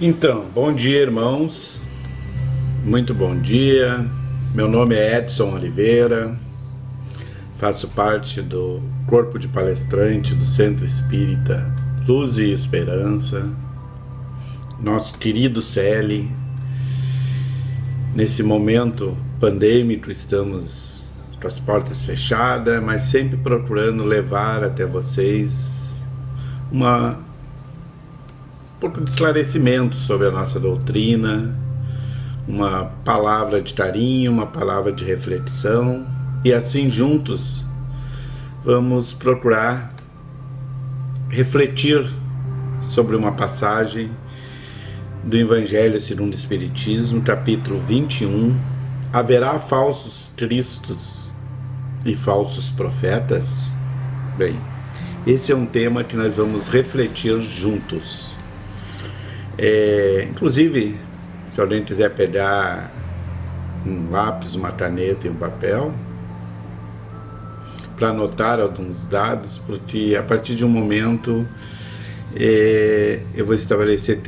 Então, bom dia, irmãos. Muito bom dia. Meu nome é Edson Oliveira. Faço parte do corpo de palestrante do Centro Espírita Luz e Esperança. Nosso querido Celi. Nesse momento pandêmico, estamos com as portas fechadas, mas sempre procurando levar até vocês um pouco de esclarecimento sobre a nossa doutrina, uma palavra de carinho, uma palavra de reflexão, e assim juntos vamos procurar refletir sobre uma passagem do Evangelho segundo o Espiritismo, capítulo 21. Haverá falsos cristos e falsos profetas? Bem, esse é um tema que nós vamos refletir juntos. Inclusive, se alguém quiser pegar um lápis, uma caneta e um papel para anotar alguns dados, porque a partir de um momento eu vou estabelecer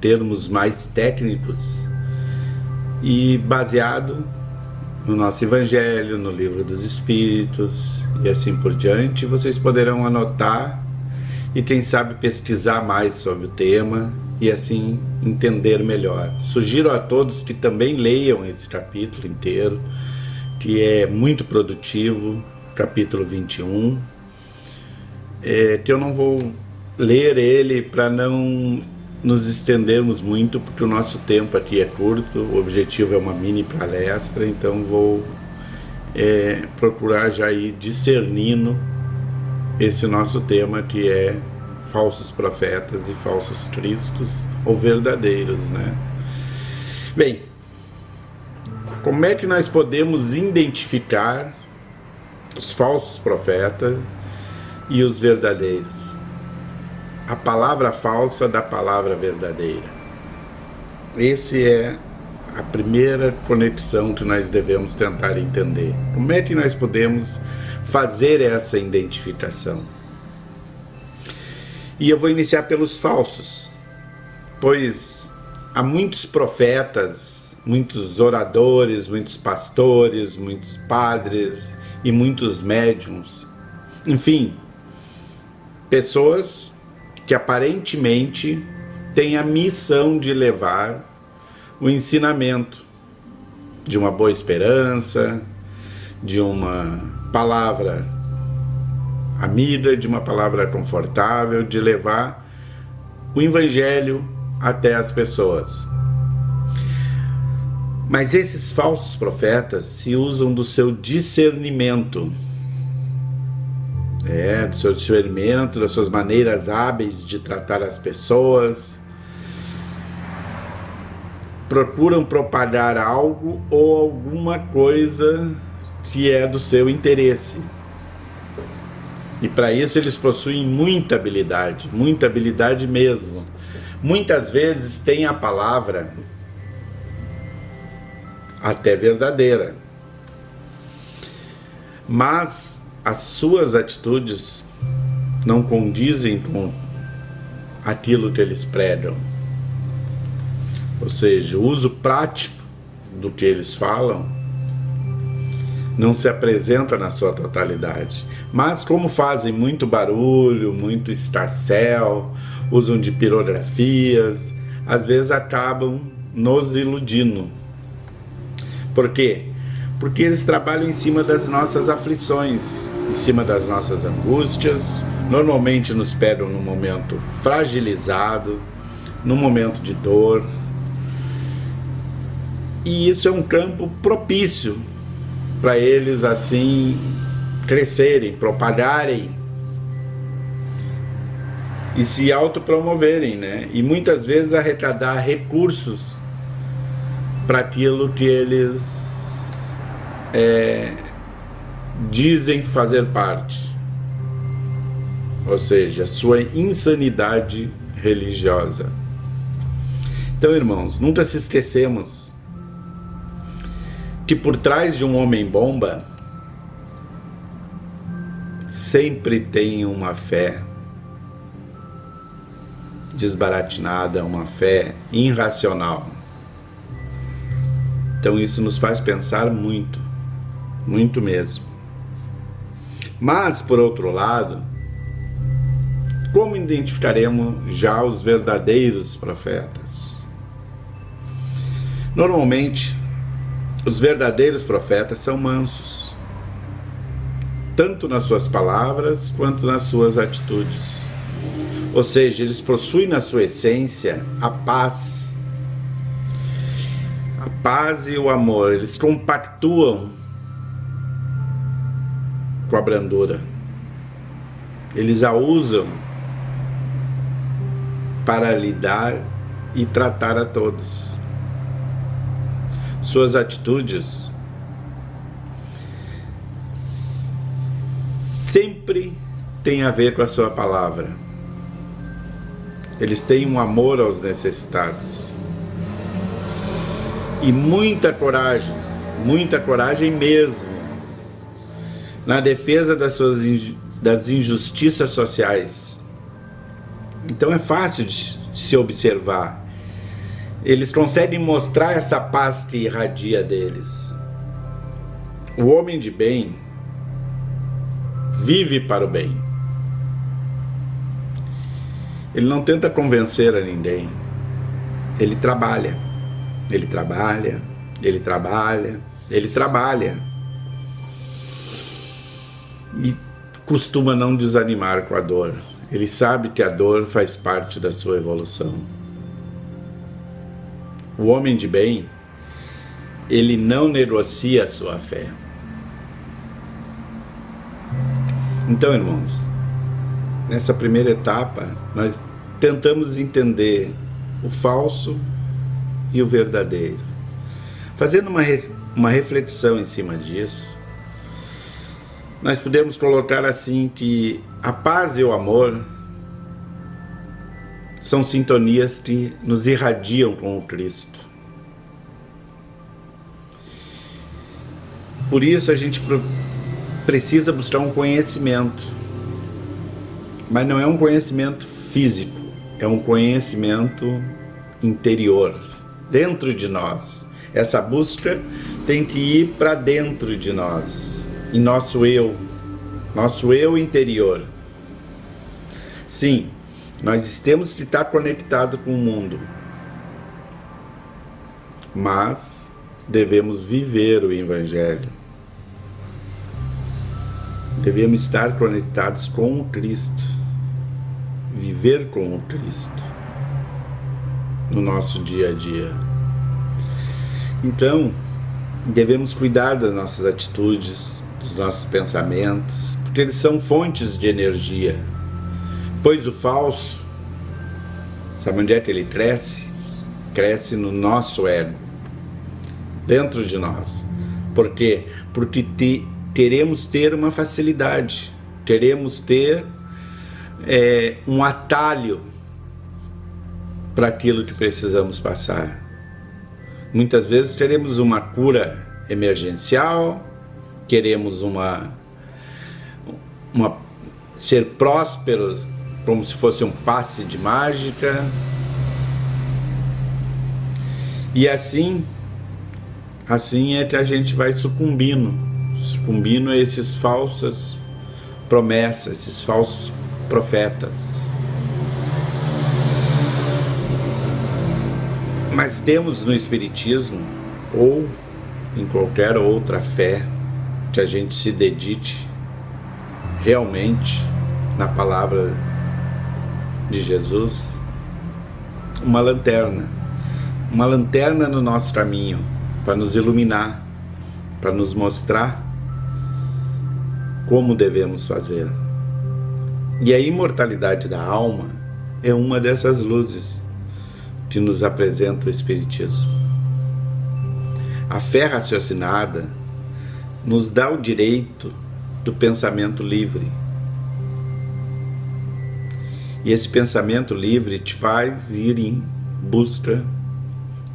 termos mais técnicos e baseado no nosso Evangelho, no Livro dos Espíritos e assim por diante, vocês poderão anotar e quem sabe pesquisar mais sobre o tema e assim entender melhor. Sugiro a todos que também leiam esse capítulo inteiro, que é muito produtivo, capítulo 21, que eu não vou ler ele para não nos estendermos muito, porque o nosso tempo aqui é curto, o objetivo é uma mini palestra, então vou procurar já ir discernindo esse nosso tema, que é falsos profetas e falsos cristos, ou verdadeiros, né? Bem, como é que nós podemos identificar os falsos profetas e os verdadeiros? A palavra falsa da palavra verdadeira. Essa é a primeira conexão que nós devemos tentar entender. Como é que nós podemos fazer essa identificação? E eu vou iniciar pelos falsos, pois há muitos profetas, muitos oradores, muitos pastores, muitos padres e muitos médiuns, enfim, pessoas que aparentemente têm a missão de levar o ensinamento de uma boa esperança, de uma palavra amiga, de uma palavra confortável, de levar o Evangelho até as pessoas. Mas esses falsos profetas se usam do seu discernimento, do seu discernimento, das suas maneiras hábeis de tratar as pessoas, procuram propagar algo ou alguma coisa que é do seu interesse. E para isso eles possuem muita habilidade mesmo. Muitas vezes tem a palavra até verdadeira, mas as suas atitudes não condizem com aquilo que eles pregam. Ou seja, o uso prático do que eles falam não se apresenta na sua totalidade. Mas como fazem muito barulho, muito escarcéu, usam de pirografias, às vezes acabam nos iludindo. Por quê? Porque eles trabalham em cima das nossas aflições, em cima das nossas angústias, normalmente nos pegam num momento fragilizado, num momento de dor. E isso é um campo propício para eles assim crescerem, propagarem e se autopromoverem, né? E muitas vezes arrecadar recursos para aquilo que eles dizem fazer parte, ou seja, a sua insanidade religiosa. Então, irmãos, nunca se esquecemos que por trás de um homem-bomba sempre tem uma fé desbaratinada, uma fé irracional. Então isso nos faz pensar muito, muito mesmo. Mas, por outro lado, como identificaremos já os verdadeiros profetas? Normalmente, os verdadeiros profetas são mansos, tanto nas suas palavras quanto nas suas atitudes. Ou seja, eles possuem na sua essência a paz e o amor. Eles compactuam com a brandura. Eles a usam para lidar e tratar a todos. Suas atitudes sempre têm a ver com a sua palavra. Eles têm um amor aos necessitados. E muita coragem mesmo, na defesa das injustiças sociais. Então é fácil de se observar. Eles conseguem mostrar essa paz que irradia deles. O homem de bem vive para o bem. Ele não tenta convencer a ninguém. Ele trabalha. Ele trabalha. Ele trabalha. Ele trabalha. E costuma não desanimar com a dor. Ele sabe que a dor faz parte da sua evolução. O homem de bem, ele não negocia a sua fé. Então, irmãos, nessa primeira etapa, nós tentamos entender o falso e o verdadeiro. Fazendo uma reflexão em cima disso, nós podemos colocar assim que a paz e o amor são sintonias que nos irradiam com o Cristo. Por isso a gente precisa buscar um conhecimento, mas não é um conhecimento físico, é um conhecimento interior, dentro de nós. Essa busca tem que ir para dentro de nós, em nosso eu interior. Sim, nós temos que estar conectados com o mundo, mas devemos viver o Evangelho. Devemos estar conectados com o Cristo, viver com o Cristo no nosso dia a dia. Então, devemos cuidar das nossas atitudes, dos nossos pensamentos, porque eles são fontes de energia. Pois o falso, sabe onde é que ele cresce? Cresce no nosso ego, dentro de nós. Por quê? Porque queremos ter uma facilidade, queremos ter um atalho para aquilo que precisamos passar. Muitas vezes queremos uma cura emergencial, queremos ser prósperos como se fosse um passe de mágica. E assim é que a gente vai sucumbindo a essas falsas promessas, esses falsos profetas. Mas temos no Espiritismo, ou em qualquer outra fé, que a gente se dedique realmente na palavra de Jesus, uma lanterna no nosso caminho, para nos iluminar, para nos mostrar como devemos fazer. E a imortalidade da alma é uma dessas luzes que nos apresenta o Espiritismo. A fé raciocinada nos dá o direito do pensamento livre. E esse pensamento livre te faz ir em busca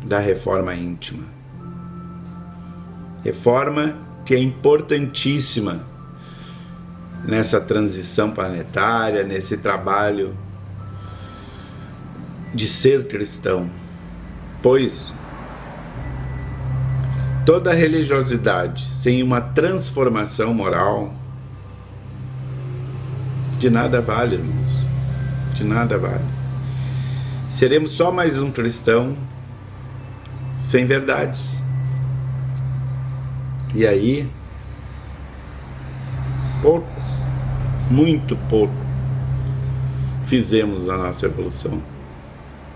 da reforma íntima. Reforma que é importantíssima nessa transição planetária, nesse trabalho de ser cristão, pois toda religiosidade sem uma transformação moral de nada vale, irmãos, de nada vale. Seremos só mais um cristão sem verdades. E aí, pouco, muito pouco, fizemos a nossa evolução.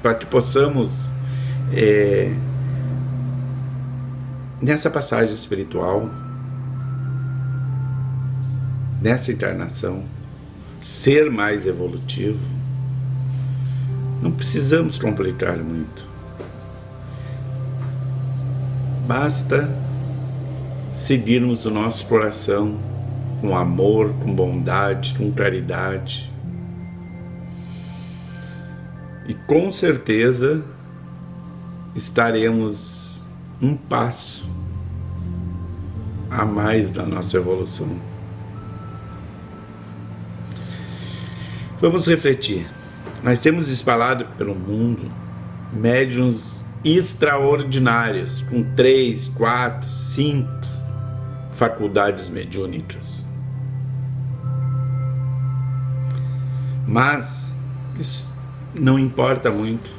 Para que possamos, nessa passagem espiritual, nessa encarnação, ser mais evolutivo, não precisamos complicar muito. Basta seguirmos o nosso coração com amor, com bondade, com caridade. E com certeza estaremos um passo a mais da nossa evolução. Vamos refletir. Nós temos espalhado pelo mundo médiuns extraordinários, com 3, 4, 5 faculdades mediúnicas. Mas isso não importa muito.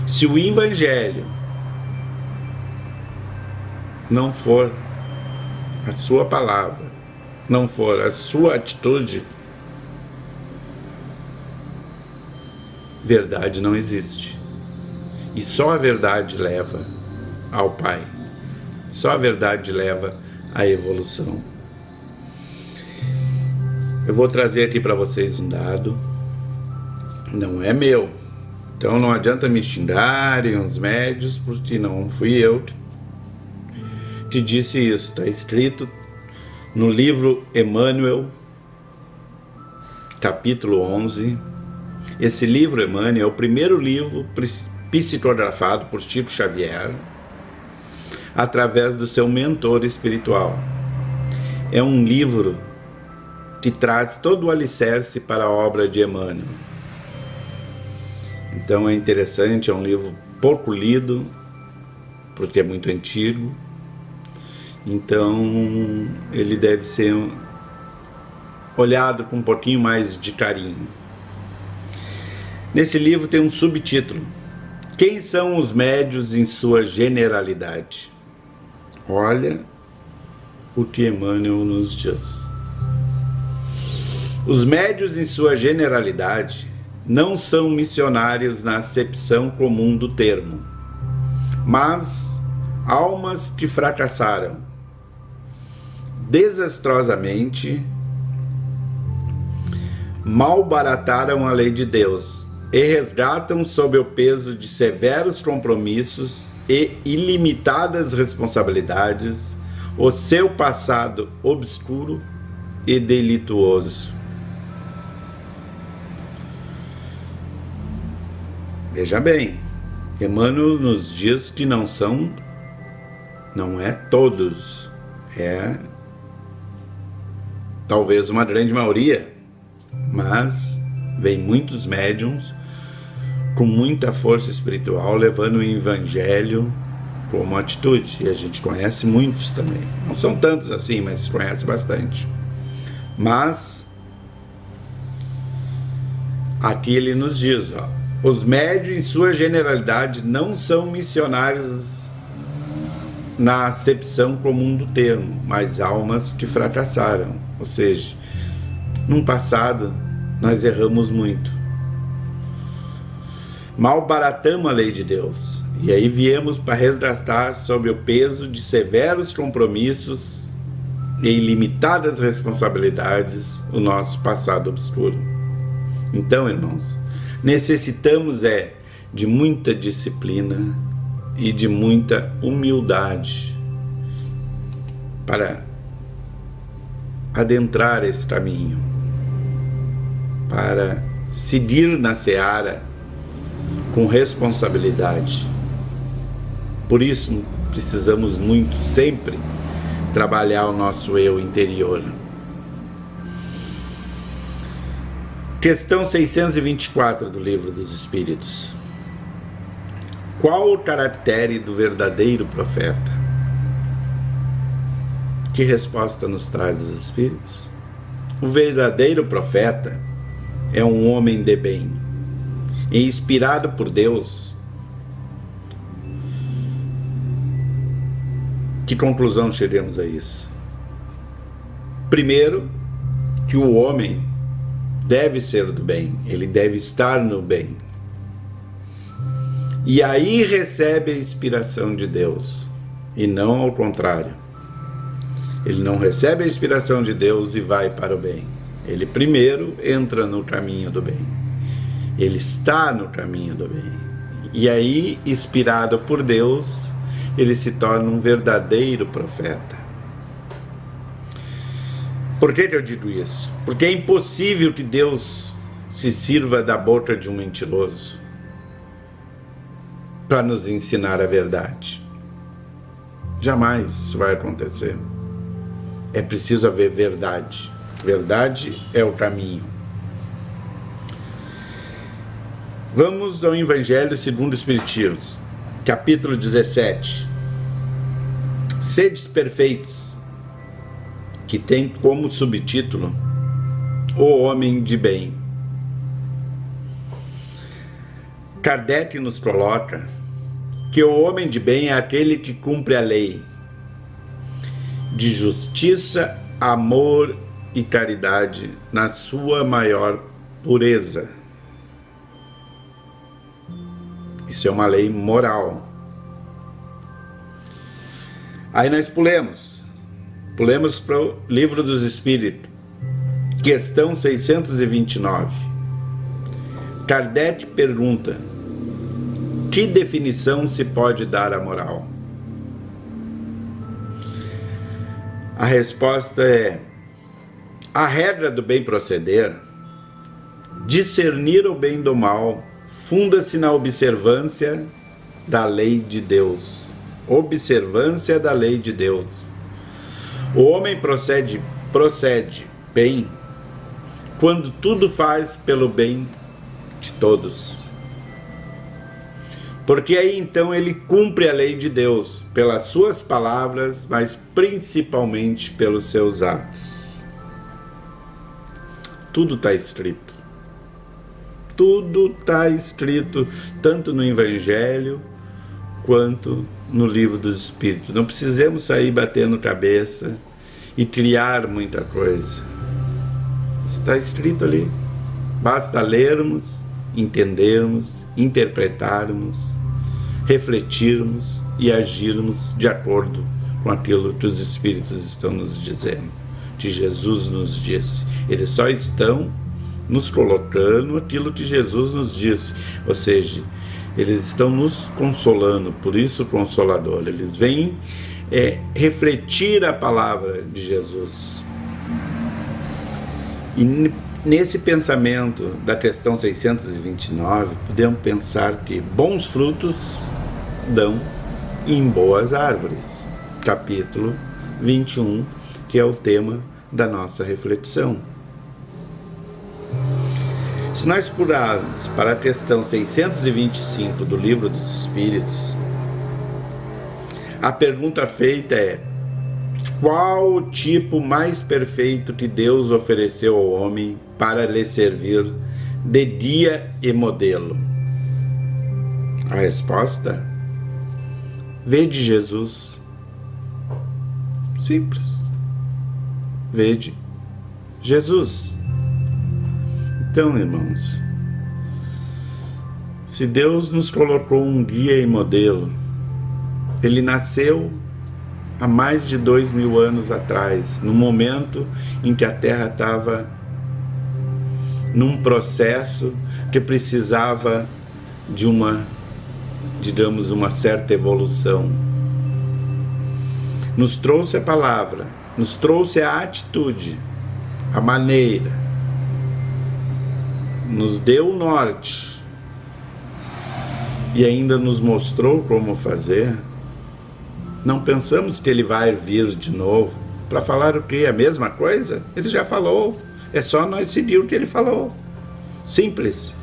Se o Evangelho não for a sua palavra, não for a sua atitude, verdade não existe. E só a verdade leva ao Pai. Só a verdade leva à evolução. Eu vou trazer aqui para vocês um dado. Não é meu. Então não adianta me xingarem os médios, porque não fui eu que disse isso. Está escrito no livro Emmanuel, capítulo 11. Esse livro, Emmanuel, é o primeiro livro psicografado por Chico Xavier, através do seu mentor espiritual. É um livro que traz todo o alicerce para a obra de Emmanuel. Então é interessante, é um livro pouco lido, porque é muito antigo. Então ele deve ser olhado com um pouquinho mais de carinho. Nesse livro tem um subtítulo: Quem são os médios em sua generalidade? Olha o que Emmanuel nos diz. Os médios em sua generalidade não são missionários na acepção comum do termo, mas almas que fracassaram desastrosamente, malbarataram a lei de Deus e resgatam sob o peso de severos compromissos e ilimitadas responsabilidades o seu passado obscuro e delituoso. Veja bem, Emmanuel nos diz que não é todos, é talvez uma grande maioria, mas vem muitos médiuns com muita força espiritual, levando o Evangelho como atitude, e a gente conhece muitos também, não são tantos assim, mas se conhece bastante. Mas aqui ele nos diz, os médiuns em sua generalidade não são missionários na acepção comum do termo, mas almas que fracassaram, ou seja, no passado nós erramos muito, malbaratamos a lei de Deus, e aí viemos para resgatar sob o peso de severos compromissos e ilimitadas responsabilidades o nosso passado obscuro. Então, irmãos, necessitamos de muita disciplina e de muita humildade para adentrar esse caminho, para seguir na seara com responsabilidade. Por isso, precisamos muito sempre trabalhar o nosso eu interior. Questão 624 do Livro dos Espíritos. Qual o caractere do verdadeiro profeta? Que resposta nos traz os Espíritos? O verdadeiro profeta é um homem de bem, inspirado por Deus. Que conclusão chegamos a isso? Primeiro, que o homem deve ser do bem, ele deve estar no bem. E aí recebe a inspiração de Deus, e não ao contrário. Ele não recebe a inspiração de Deus e vai para o bem. Ele primeiro entra no caminho do bem. Ele está no caminho do bem. E aí, inspirado por Deus, ele se torna um verdadeiro profeta. Por que eu digo isso? Porque é impossível que Deus se sirva da boca de um mentiroso para nos ensinar a verdade. Jamais isso vai acontecer. É preciso haver verdade. Verdade é o caminho. Vamos ao Evangelho segundo o Espiritismo, capítulo 17. Sedes perfeitos, que tem como subtítulo O Homem de Bem. Kardec nos coloca que o homem de bem é aquele que cumpre a lei de justiça, amor e caridade na sua maior pureza. Isso é uma lei moral. Aí nós pulemos para o Livro dos Espíritos, questão 629. Kardec pergunta: que definição se pode dar à moral? A resposta é: a regra do bem proceder, discernir o bem do mal, funda-se na observância da lei de Deus. Observância da lei de Deus. O homem procede bem quando tudo faz pelo bem de todos. Porque aí então ele cumpre a lei de Deus pelas suas palavras, mas principalmente pelos seus atos. Tudo está escrito. Tudo está escrito, tanto no Evangelho quanto no Livro dos Espíritos. Não precisamos sair batendo cabeça e criar muita coisa. Está escrito ali. Basta lermos, entendermos, interpretarmos, refletirmos e agirmos de acordo com aquilo que os Espíritos estão nos dizendo, que Jesus nos disse. Eles só estão nos colocando aquilo que Jesus nos disse, ou seja, eles estão nos consolando, por isso Consolador. Eles vêm refletir a palavra de Jesus. E nesse pensamento da questão 629, podemos pensar que bons frutos dão em boas árvores. Capítulo 21, que é o tema da nossa reflexão. Se nós purarmos para a questão 625 do Livro dos Espíritos, a pergunta feita é: qual o tipo mais perfeito que Deus ofereceu ao homem para lhe servir de guia e modelo? A resposta: vede Jesus. Simples. Vede Jesus. Então, irmãos, se Deus nos colocou um guia e modelo, Ele nasceu há mais de 2000 anos atrás, no momento em que a Terra estava num processo que precisava de uma certa evolução. Nos trouxe a palavra, nos trouxe a atitude, a maneira, nos deu o norte e ainda nos mostrou como fazer. Não pensamos que Ele vai vir de novo para falar o quê? A mesma coisa? Ele já falou, é só nós seguir o que Ele falou. Simples,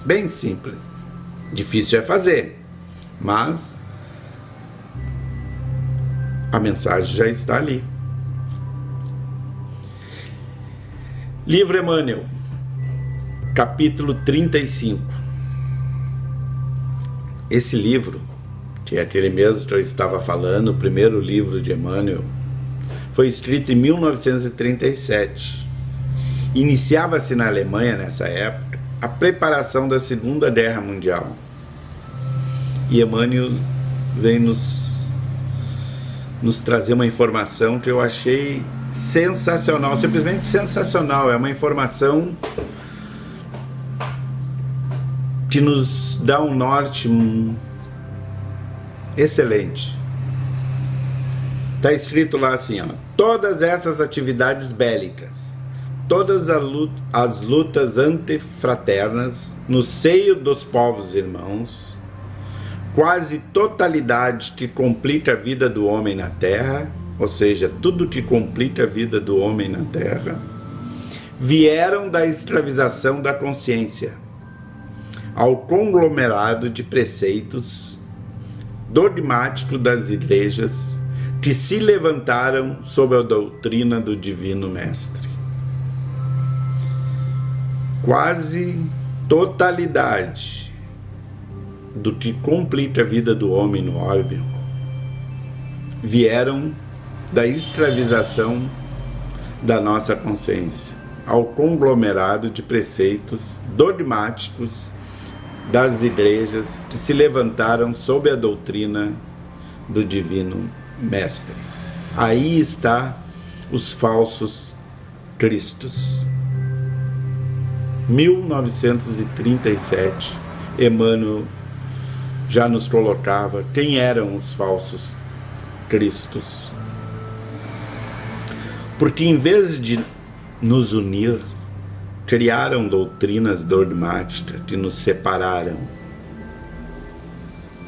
bem simples. Difícil é fazer, mas a mensagem já está ali. Livro Emmanuel, capítulo 35. Esse livro, que é aquele mesmo que eu estava falando, o primeiro livro de Emmanuel, foi escrito em 1937. Iniciava-se na Alemanha, nessa época, a preparação da Segunda Guerra Mundial. E Emmanuel vem nos trazer uma informação que eu achei sensacional, simplesmente sensacional. É uma informação que nos dá um norte excelente. Está escrito lá assim, ó: todas essas atividades bélicas, todas as lutas antifraternas no seio dos povos irmãos, quase totalidade que complica a vida do homem na terra, ou seja, tudo que complica a vida do homem na terra, vieram da escravização da consciência ao conglomerado de preceitos dogmáticos das igrejas que se levantaram sob a doutrina do Divino Mestre. Quase totalidade do que complica a vida do homem no orbe vieram da escravização da nossa consciência ao conglomerado de preceitos dogmáticos das igrejas que se levantaram sob a doutrina do Divino Mestre. Aí está os falsos cristos. 1937, Emmanuel já nos colocava quem eram os falsos cristos. Porque em vez de nos unir, criaram doutrinas dogmáticas que nos separaram.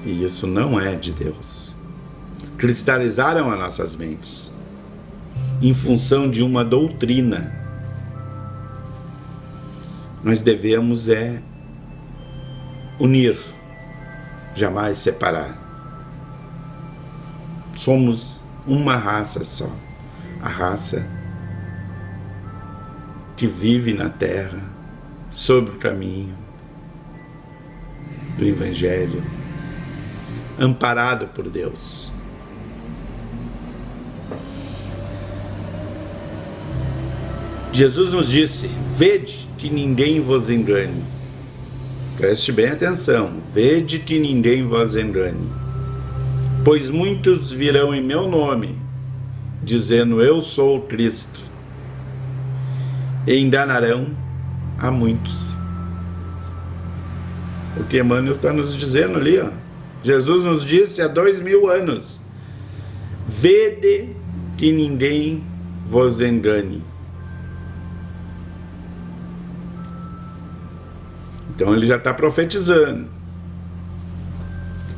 E isso não é de Deus. Cristalizaram as nossas mentes em função de uma doutrina. Nós devemos unir, jamais separar. Somos uma raça só, a raça que vive na terra, sob o caminho do Evangelho, amparado por Deus. Jesus nos disse: vede que ninguém vos engane. Preste bem atenção: vede que ninguém vos engane. Pois muitos virão em meu nome, dizendo eu sou o Cristo, e enganarão a muitos. O que Emmanuel está nos dizendo ali, ó. Jesus nos disse há 2000 anos: vede que ninguém vos engane. Então ele já está profetizando.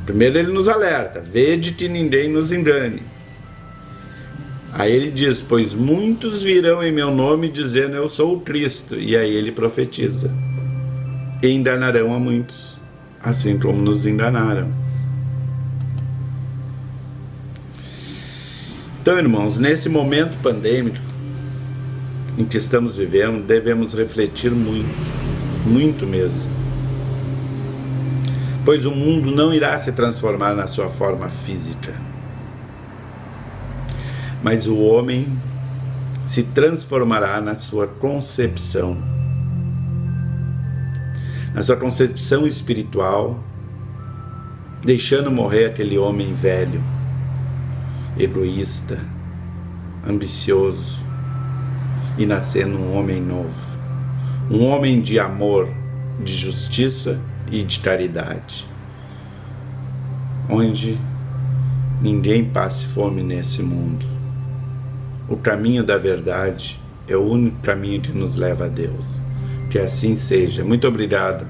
Primeiro ele nos alerta: vede que ninguém nos engane. Aí ele diz: pois muitos virão em meu nome dizendo eu sou o Cristo. E aí ele profetiza: e enganarão a muitos, assim como nos enganaram. Então, irmãos, nesse momento pandêmico em que estamos vivendo, devemos refletir muito, muito mesmo. Pois o mundo não irá se transformar na sua forma física, mas o homem se transformará na sua concepção, espiritual, deixando morrer aquele homem velho, egoísta, ambicioso, e nascendo um homem novo, um homem de amor, de justiça e de caridade, onde ninguém passe fome nesse mundo. O caminho da verdade é o único caminho que nos leva a Deus. Que assim seja. Muito obrigado